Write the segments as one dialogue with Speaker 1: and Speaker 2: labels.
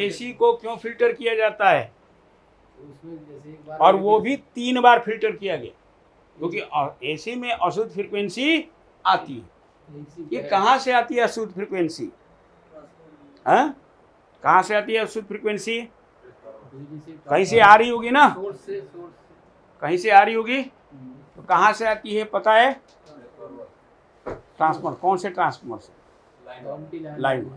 Speaker 1: AC को क्यों filter किया जाता है,
Speaker 2: उसमें जैसे एक बार
Speaker 1: और वो भी 3 बार फिल्टर किया गया, क्योंकि एसी में अशुद्ध फ्रीक्वेंसी आती है। ये कहाँ से आती है अशुद्ध फ्रीक्वेंसी? हाँ, कहाँ से आती है अशुद्ध फ्रीक्वेंसी? कहीं से आ रही होगी ना, कहीं से आ रही होगी। तो कहाँ से आती है पता है? ट्रांसफार्मर। कौन से ट्रांसफार्मर से? लाइन।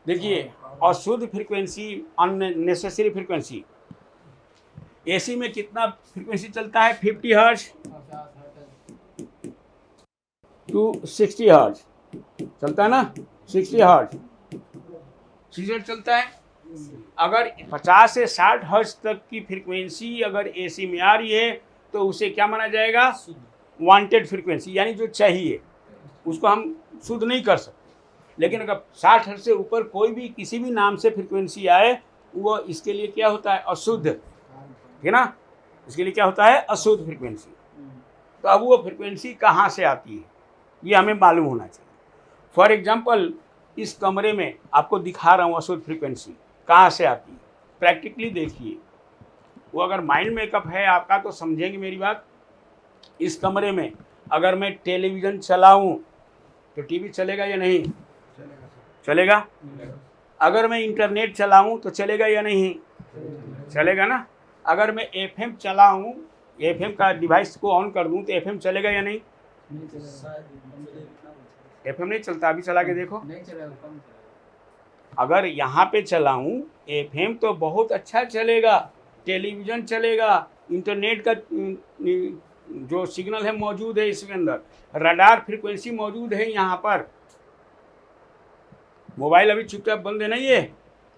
Speaker 1: देखिए, अशुद्ध फ्रीक्वेंसी, अननेसेसरी फ्रीक्वेंसी, एसी में कितना फ्रीक्वेंसी चलता है? 50 हर्ट्ज टू 60 हर्ट्ज चलता है ना, 60 हर्ट्ज 60 हर्ट्ज चलता है। अगर 50 से 60 हर्ट्ज तक की फ्रीक्वेंसी अगर एसी में आ रही है तो उसे क्या माना जाएगा? वांटेड फ्रीक्वेंसी, यानी जो चाहिए, उसको हम शुद्ध नहीं कर सकते। लेकिन अगर 60 हर्ट्ज से ऊपर कोई भी किसी भी नाम से फ्रीक्वेंसी आए, वो इसके लिए क्या होता है? अशुद्ध, है ना, इसके लिए क्या होता है? अशुद्ध फ्रीक्वेंसी। तो अब वो फ्रीक्वेंसी कहाँ से आती है ये हमें मालूम होना चाहिए। फॉर एग्जाम्पल, इस कमरे में आपको दिखा रहा हूँ अशुद्ध फ्रीक्वेंसी कहाँ से आती है। प्रैक्टिकली देखिए, वो अगर माइंड मेकअप है आपका तो समझेंगे मेरी बात। इस कमरे में अगर मैं टेलीविज़न चलाऊँ तो टीवी चलेगा या नहीं? चलेगा। अगर मैं इंटरनेट चलाऊँ तो चलेगा या नहीं? चलेगा ना। अगर मैं एफएम चलाऊँ, एफएम का डिवाइस को ऑन कर दूँ तो एफएम चलेगा या नहीं? एफएम नहीं चलता, अभी चला के देखो। अगर यहाँ पे चलाऊँ एफएम तो बहुत अच्छा चलेगा, टेलीविज़न चलेगा, इंटरनेट का जो सिग्नल है मौजूद है इसके अंदर, रडार फ्रीक्वेंसी मौजूद है यहाँ पर। मोबाइल अभी चुपचाप बंद है, नहीं है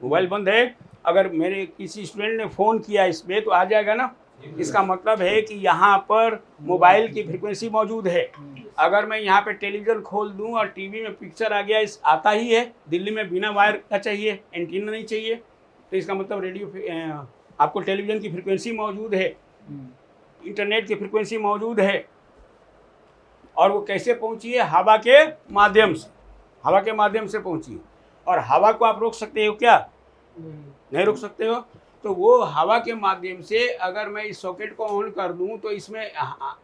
Speaker 1: मोबाइल बंद है। अगर मेरे किसी स्टूडेंट ने फ़ोन किया इसमें तो आ जाएगा ना। इसका मतलब है कि यहाँ पर मोबाइल की फ्रीक्वेंसी मौजूद है। अगर मैं यहाँ पे टेलीविज़न खोल दूँ और टीवी में पिक्चर आ गया, इस आता ही है। दिल्ली में बिना वायर का चाहिए, एंटीना नहीं चाहिए, तो इसका मतलब रेडियो आपको टेलीविज़न की फ्रीक्वेंसी मौजूद है, इंटरनेट की फ्रीक्वेंसी मौजूद है। और वो कैसे पहुँची है? हवा के माध्यम से, हवा के माध्यम से पहुँची है। और हवा को आप रोक सकते हो क्या? नहीं रोक सकते हो। तो वो हवा के माध्यम से अगर मैं इस सॉकेट को ऑन कर दूं तो इसमें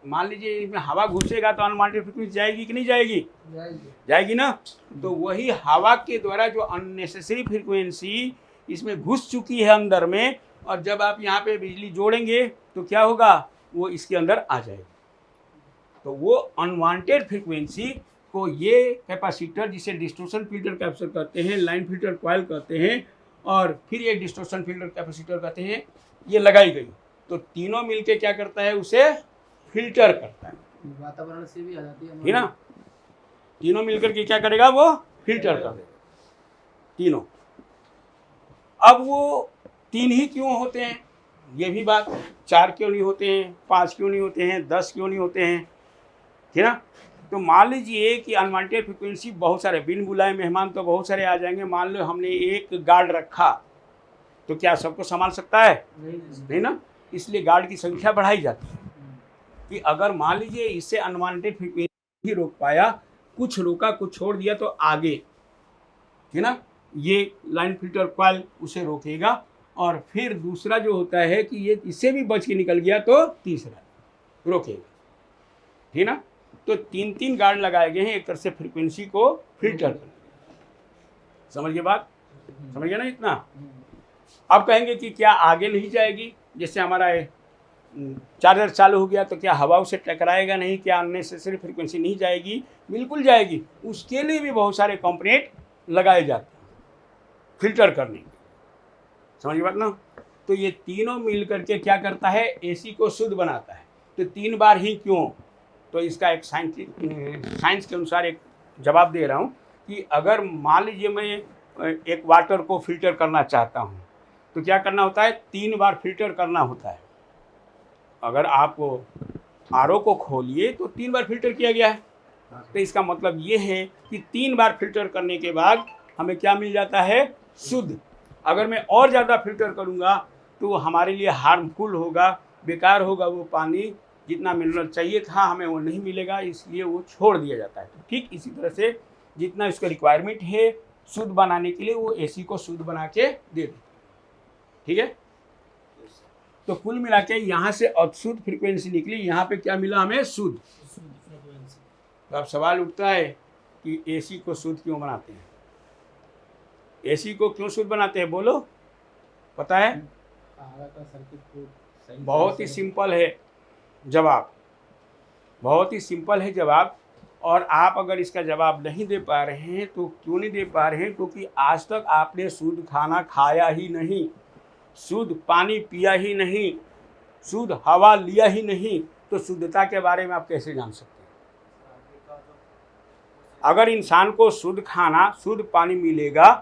Speaker 1: मान लीजिए इसमें हवा घुसेगा तो अनवांटेड फ्रीक्वेंसी जाएगी कि नहीं जाएगी? जाएगी ना। तो वही हवा के द्वारा जो अननेसेसरी फ्रीक्वेंसी इसमें घुस चुकी है अंदर में, और जब आप यहाँ पे बिजली जोड़ेंगे तो क्या होगा? वो इसके अंदर आ जाएगी। तो वो अनवांटेड फ्रीक्वेंसी को ये कैपेसिटर, जिसे डिस्टॉर्शन फिल्टर कैपेसिटर कहते हैं, लाइन फिल्टर कॉइल कहते हैं, और फिर ये डिस्टॉर्शन फिल्टर कैपेसिटर कहते हैं, ये लगाई गई। तो तीनों मिलके क्या करता है? उसे फिल्टर करता है।
Speaker 2: वातावरण से भी आ जाती है
Speaker 1: ना, तीनों मिलकर के क्या करेगा? वो फिल्टर कर देगा तीनों। अब वो 3 ही क्यों होते हैं? ये भी बात, 4 क्यों नहीं होते हैं, 5 क्यों नहीं होते हैं, 10 क्यों नहीं होते हैं, है ना। तो मान लीजिए कि अनवांटेड फ्रीक्वेंसी बहुत सारे, बिन बुलाए मेहमान तो बहुत सारे आ जाएंगे। मान लो हमने एक गार्ड रखा तो क्या सबको संभाल सकता है? नहीं ना। इसलिए गार्ड की संख्या बढ़ाई जाती है कि अगर मान लीजिए इससे अनवांटेड फ्रीक्वेंसी ही रोक पाया, कुछ रोका कुछ छोड़ दिया तो आगे, है ना, ये लाइन फिल्टर कॉइल उसे रोकेगा। और फिर दूसरा जो होता है कि ये इससे भी बच के निकल गया तो तीसरा रोकेगा, है ना। तो 3 गार्ड लगाए गए हैं एक तरह से फ्रीक्वेंसी को फिल्टर करने। समझ गए बात? समझ गए ना इतना? अब कहेंगे कि क्या आगे नहीं जाएगी? जैसे हमारा चार्जर चालू हो गया तो क्या हवा उसे टकराएगा नहीं? क्या अननेसेसरी फ्रीक्वेंसी नहीं जाएगी? बिल्कुल जाएगी। उसके लिए भी बहुत सारे कंपोनेंट लगाए जाते हैं फिल्टर करने के। समझ गए बात ना? तो ये तीनों मिल करके क्या करता है? एसी को शुद्ध बनाता है। तो 3 बार ही क्यों? तो इसका एक साइंस के अनुसार एक जवाब दे रहा हूँ कि अगर मान लीजिए मैं एक वाटर को फिल्टर करना चाहता हूँ तो क्या करना होता है? 3 बार फिल्टर करना होता है। अगर आप आरओ को खोलिए तो 3 बार फिल्टर किया गया है। तो इसका मतलब ये है कि 3 बार फिल्टर करने के बाद हमें क्या मिल जाता है? शुद्ध। अगर मैं और ज़्यादा फिल्टर करूँगा तो वो हमारे लिए हार्मफुल होगा, बेकार होगा। वो पानी जितना मिनरल चाहिए था हमें वो नहीं मिलेगा, इसलिए वो छोड़ दिया जाता है। तो ठीक इसी तरह से जितना इसका रिक्वायरमेंट है शुद्ध बनाने के लिए वो एसी को शुद्ध बना के दे देते। ठीक है, तो कुल मिला के यहाँ से अशुद्ध फ्रीक्वेंसी निकली, यहाँ पे क्या मिला हमें? शुद्ध। तो अब सवाल उठता है कि एसी को शुद्ध क्यों बनाते हैं? एसी को क्यों शुद्ध बनाते हैं, बोलो, पता है? बहुत ही सिंपल है जवाब, बहुत ही सिंपल है जवाब। और आप अगर इसका जवाब नहीं दे पा रहे हैं तो क्यों नहीं दे पा रहे हैं? क्योंकि आज तक आपने शुद्ध खाना खाया ही नहीं, शुद्ध पानी पिया ही नहीं, शुद्ध हवा लिया ही नहीं, तो शुद्धता के बारे में आप कैसे जान सकते हैं? अगर इंसान को शुद्ध खाना शुद्ध पानी मिलेगा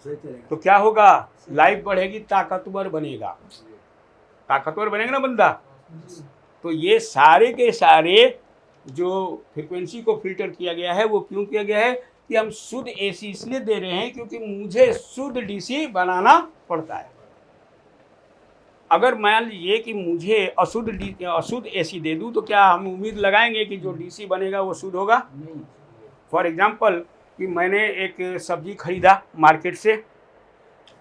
Speaker 1: तो क्या होगा? लाइफ बढ़ेगी, ताकतवर बनेगा, ताकतवर बनेगा ना बंदा। तो ये सारे के सारे जो फ्रीक्वेंसी को फिल्टर किया गया है वो क्यों किया गया है? कि हम शुद्ध एसी इसलिए दे रहे हैं क्योंकि मुझे शुद्ध डीसी बनाना पड़ता है। अगर मान लीजिए कि मुझे अशुद्ध एसी दे दूं तो क्या हम उम्मीद लगाएंगे कि जो डीसी बनेगा वो शुद्ध होगा? फॉर एग्जांपल कि मैंने एक सब्जी खरीदा मार्केट से,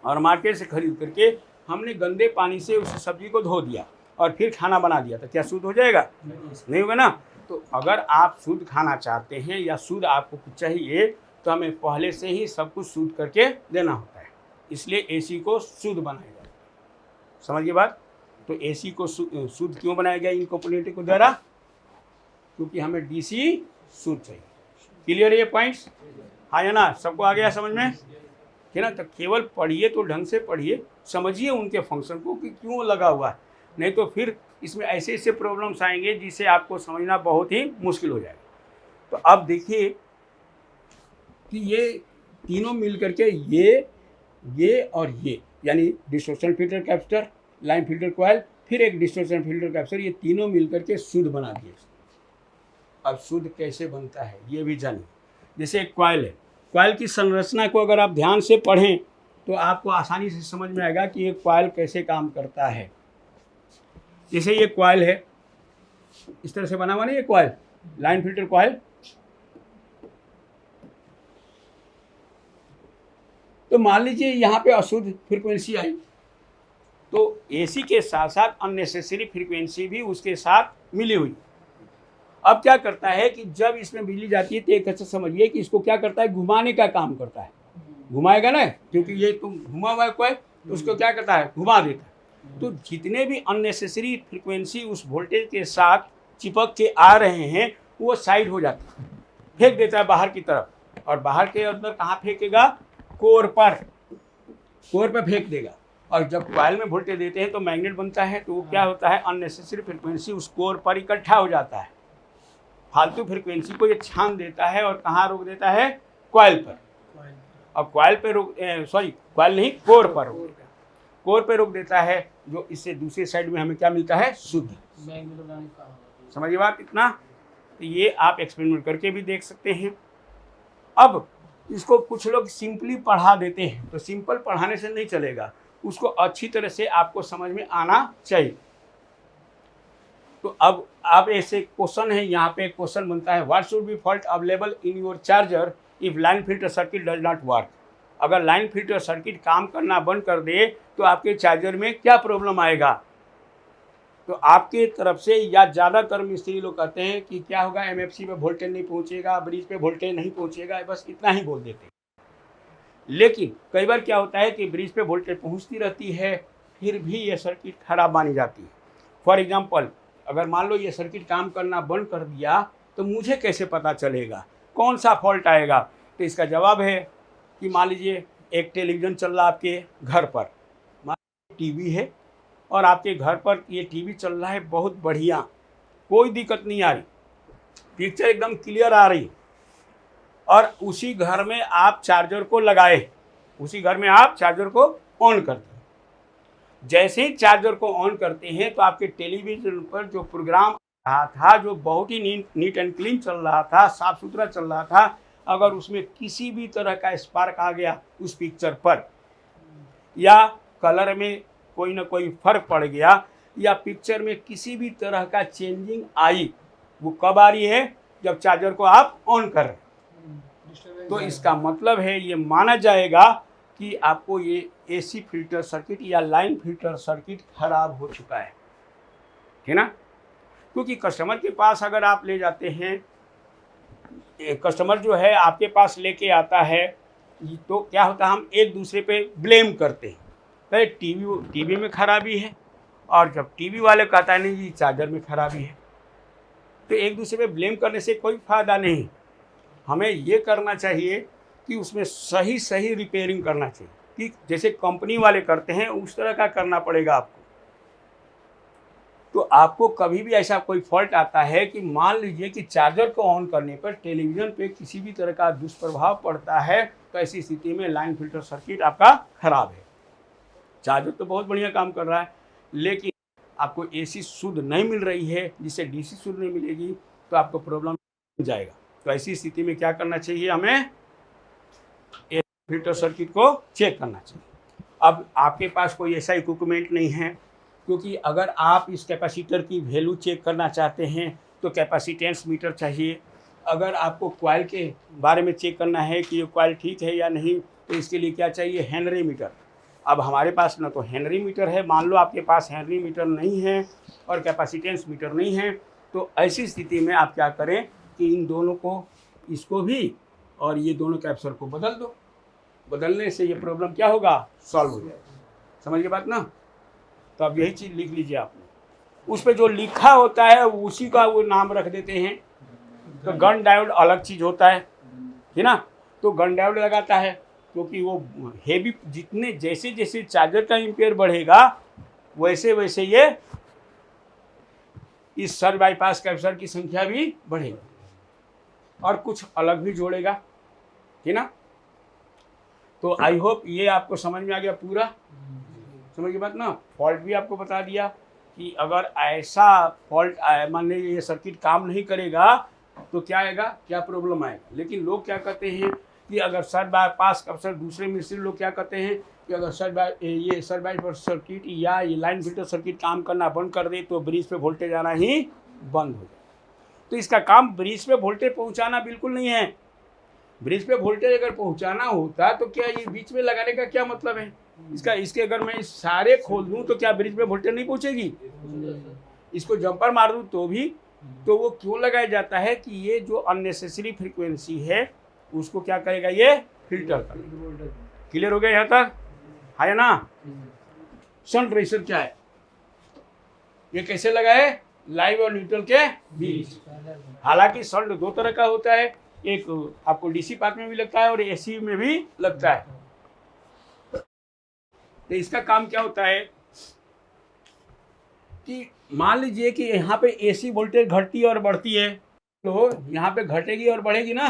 Speaker 1: और मार्केट से खरीद करके हमने गंदे पानी से उस सब्जी को धो दिया और फिर खाना बना दिया, तो क्या शुद्ध हो जाएगा? नहीं होगा ना। तो अगर आप शुद्ध खाना चाहते हैं या शुद्ध आपको कुछ चाहिए तो हमें पहले से ही सब कुछ शुद्ध करके देना होता है, इसलिए एसी को शुद्ध बनाया जाता है। समझिए बात। तो एसी को शुद्ध क्यों बनाया गया इन कंपोनेंट के द्वारा? क्योंकि हमें डीसी शुद्ध चाहिए। क्लियर है ये पॉइंट्स? हाँ या ना? सबको आ गया समझ में? है ना? तो केवल पढ़िए तो ढंग से पढ़िए, समझिए उनके फंक्शन को कि क्यों लगा हुआ है, नहीं तो फिर इसमें ऐसे ऐसे प्रॉब्लम्स आएंगे जिसे आपको समझना बहुत ही मुश्किल हो जाएगा। तो अब देखिए कि ये तीनों मिल करके ये और ये, यानी distortion filter capacitor, line filter coil, फिर एक डिस्टॉर्शन फिल्टर कैपेसिटर, ये तीनों मिल करके शुद्ध बना दिए। अब शुद्ध कैसे बनता है ये भी जानिए। जैसे एक कॉइल है, कॉइल की संरचना को अगर आप ध्यान से पढ़ें तो आपको आसानी से समझ में आएगा कि ये कॉइल कैसे काम करता है। जैसे ये कॉइल है, इस तरह से बना हुआ नहीं ये कॉइल, लाइन फिल्टर कॉइल। तो मान लीजिए यहाँ पे अशुद्ध फ्रीक्वेंसी आई, तो एसी के साथ साथ अननेसेसरी फ्रीक्वेंसी भी उसके साथ मिली हुई। अब क्या करता है कि जब इसमें बिजली जाती है तो एक अच्छा समझिए कि इसको क्या करता है? घुमाने का काम करता है। घुमाएगा ना, क्योंकि ये तुम घुमा हुआ है कोई, तो उसको क्या करता है? घुमा देता है। तो जितने भी अननेसेसरी फ्रीक्वेंसी उस वोल्टेज के साथ चिपक के आ रहे हैं वो साइड हो जाता है, फेंक देता है बाहर की तरफ। और बाहर के अंदर कहाँ फेंकेगा? कोर पर, कोर पर फेंक देगा। और जब कॉइल में वोल्टेज देते हैं तो मैग्नेट बनता है, तो वो क्या होता है? अननेसेसरी फ्रीक्वेंसी उस कोर पर इकट्ठा हो जाता है, फालतू फ्रीक्वेंसी को ये छान देता है और कहाँ रोक देता है? कॉइल पर। अब कॉइल पे कॉइल नहीं, कोर पर रोक देता है। कोर पे रोक देता है, जो इससे दूसरे साइड में हमें क्या मिलता है? शुद्ध। समझिए बात इतना। तो ये आप एक्सपेरिमेंट करके भी देख सकते हैं। अब इसको कुछ लोग सिंपली पढ़ा देते हैं, तो सिंपल पढ़ाने से नहीं चलेगा, उसको अच्छी तरह से आपको समझ में आना चाहिए। तो अब आप ऐसे क्वेश्चन है, यहाँ पे एक क्वेश्चन बनता है, what should be fault available in your charger if line filter circuit does not work? अगर लाइन फिल्टर सर्किट काम करना बंद कर दे तो आपके चार्जर में क्या प्रॉब्लम आएगा? तो आपके तरफ से या ज़्यादातर मिस्त्री लोग कहते हैं कि क्या होगा? एमएफसी पे वोल्टेज नहीं पहुंचेगा, ब्रिज पे वोल्टेज नहीं पहुंचेगा, बस इतना ही बोल देते हैं। लेकिन कई बार क्या होता है कि ब्रिज पे वोल्टेज पहुंचती रहती है, फिर भी ये सर्किट खराब मानी जाती है। फॉर एग्जाम्पल, अगर मान लो ये सर्किट काम करना बंद कर दिया तो मुझे कैसे पता चलेगा कौन सा फॉल्ट आएगा? तो इसका जवाब है कि मान लीजिए एक टेलीविज़न चल रहा है आपके घर पर, मान टीवी है और आपके घर पर ये टीवी चल रहा है बहुत बढ़िया, कोई दिक्कत नहीं आ रही, पिक्चर एकदम क्लियर आ रही, और उसी घर में आप चार्जर को लगाए, उसी घर में आप चार्जर को ऑन करते हैं। जैसे ही चार्जर को ऑन करते हैं तो आपके टेलीविज़न पर जो प्रोग्राम आ रहा था, जो बहुत ही नीट एंड क्लीन चल रहा था, साफ़ सुथरा चल रहा था, अगर उसमें किसी भी तरह का स्पार्क आ गया उस पिक्चर पर, या कलर में कोई ना कोई फर्क पड़ गया, या पिक्चर में किसी भी तरह का चेंजिंग आई, वो कब आ रही है? जब चार्जर को आप ऑन कर रहे हैं। तो इसका मतलब है ये माना जाएगा कि आपको ये एसी फिल्टर सर्किट या लाइन फिल्टर सर्किट खराब हो चुका है ना। क्योंकि कस्टमर के पास अगर आप ले जाते हैं, कस्टमर जो है आपके पास लेके आता है, तो क्या होता है हम एक दूसरे पे ब्लेम करते हैं, कहे टीवी में खराबी है, और जब टीवी वाले कहता है नहीं जी चार्जर में खराबी है, तो एक दूसरे पे ब्लेम करने से कोई फ़ायदा नहीं। हमें ये करना चाहिए कि उसमें सही रिपेयरिंग करना चाहिए, कि जैसे कंपनी वाले करते हैं उस तरह का करना पड़ेगा आपको। तो आपको कभी भी ऐसा कोई फॉल्ट आता है कि मान लीजिए कि चार्जर को ऑन करने पर टेलीविज़न पे किसी भी तरह का दुष्प्रभाव पड़ता है, तो ऐसी स्थिति में लाइन फिल्टर सर्किट आपका खराब है। चार्जर तो बहुत बढ़िया काम कर रहा है, लेकिन आपको एसी शुद्ध नहीं मिल रही है, जिससे डीसी शुद्ध नहीं मिलेगी, तो आपको प्रॉब्लम हो जाएगा। तो ऐसी स्थिति में क्या करना चाहिए, हमें एसी फिल्टर सर्किट को चेक करना चाहिए। अब आपके पास कोई ऐसा इक्विपमेंट नहीं है, क्योंकि अगर आप इस कैपेसिटर की वैल्यू चेक करना चाहते हैं तो कैपेसिटेंस मीटर चाहिए। अगर आपको कॉइल के बारे में चेक करना है कि ये कॉइल ठीक है या नहीं, तो इसके लिए क्या चाहिए, हेनरी मीटर। अब हमारे पास ना तो हेनरी मीटर है, मान लो आपके पास हेनरी मीटर नहीं है और कैपेसिटेंस मीटर नहीं है, तो ऐसी स्थिति में आप क्या करें कि इन दोनों को, इसको भी और ये दोनों कैप्सूल को बदल दो। बदलने से ये प्रॉब्लम क्या होगा, सॉल्व हो जाएगा। समझ गए बात ना। तो अब यही चीज़ लिख लीजिए आपने, उस पर जो लिखा होता है उसी का वो नाम रख देते हैं। तो गन डायोड अलग चीज़ होता है ना। तो गन डायोड लगाता है क्योंकि वो हेवी, जितने जैसे जैसे चार्जर का एम्पियर बढ़ेगा वैसे वैसे ये इस सर्ज बाईपास कैपेसिटर की संख्या भी बढ़ेगी, और कुछ अलग भी जोड़ेगा, है ना। तो आई होप ये आपको समझ में आ गया पूरा। समझ की बात ना। फॉल्ट भी आपको बता दिया कि अगर ऐसा फॉल्ट मान लीजिए ये सर्किट काम नहीं करेगा तो क्या आएगा, क्या प्रॉब्लम आएगा। लेकिन लोग क्या कहते हैं कि अगर सर्ज बाईपास कैपेसिटर, दूसरे मिस्त्री लोग क्या कहते हैं कि अगर सर्ज बाईपास सर्किट या ये लाइन फिल्टर सर्किट काम करना बंद कर दे तो ब्रिज पे वोल्टेज आना ही बंद हो जाए। तो इसका काम ब्रिज पे वोल्टेज पहुँचाना बिल्कुल नहीं है। ब्रिज पे वोल्टेज अगर पहुँचाना होता तो क्या ये बीच में लगाने का क्या मतलब है इसके अगर मैं सारे खोल दूं तो क्या ब्रिज पे वोल्टेज नहीं पहुंचेगी। इसको जंपर मार दूं तो भी, तो वो क्यों लगाया जाता है कि ये जो अननेसेसरी फ्रीक्वेंसी है उसको क्या करेगा, ये फिल्टर करेगा। क्लियर हो गया यहाँ तक, है ना। शंट रेसिस्टर क्या है, ये कैसे लगा है, लाइव और न्यूट्रल के बीच। हालांकि शंट दो तरह का होता है, एक आपको डीसी पाथ में भी लगता है और एसी में भी लगता है। तो इसका काम क्या होता है कि मान लीजिए कि यहाँ पे एसी वोल्टेज घटती है और बढ़ती है, तो यहाँ पे घटेगी और बढ़ेगी ना।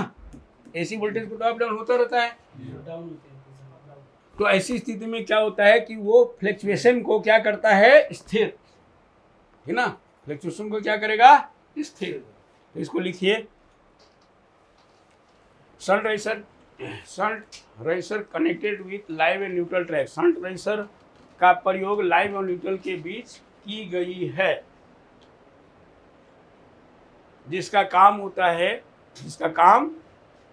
Speaker 1: एसी वोल्टेज को अप डाउन होता रहता है। तो ऐसी स्थिति में क्या होता है कि वो फ्लक्चुएशन को क्या करता है, स्थिर, है ना। फ्लक्चुएशन को क्या करेगा, स्थिर। तो इसको लिखिए, shunt resistor connected with live and neutral track. Shunt resistor का प्रयोग लाइव और न्यूट्रल के बीच की गई है, जिसका काम होता है, जिसका काम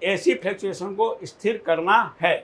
Speaker 1: एसी फ्लक्चुएशन को स्थिर करना है।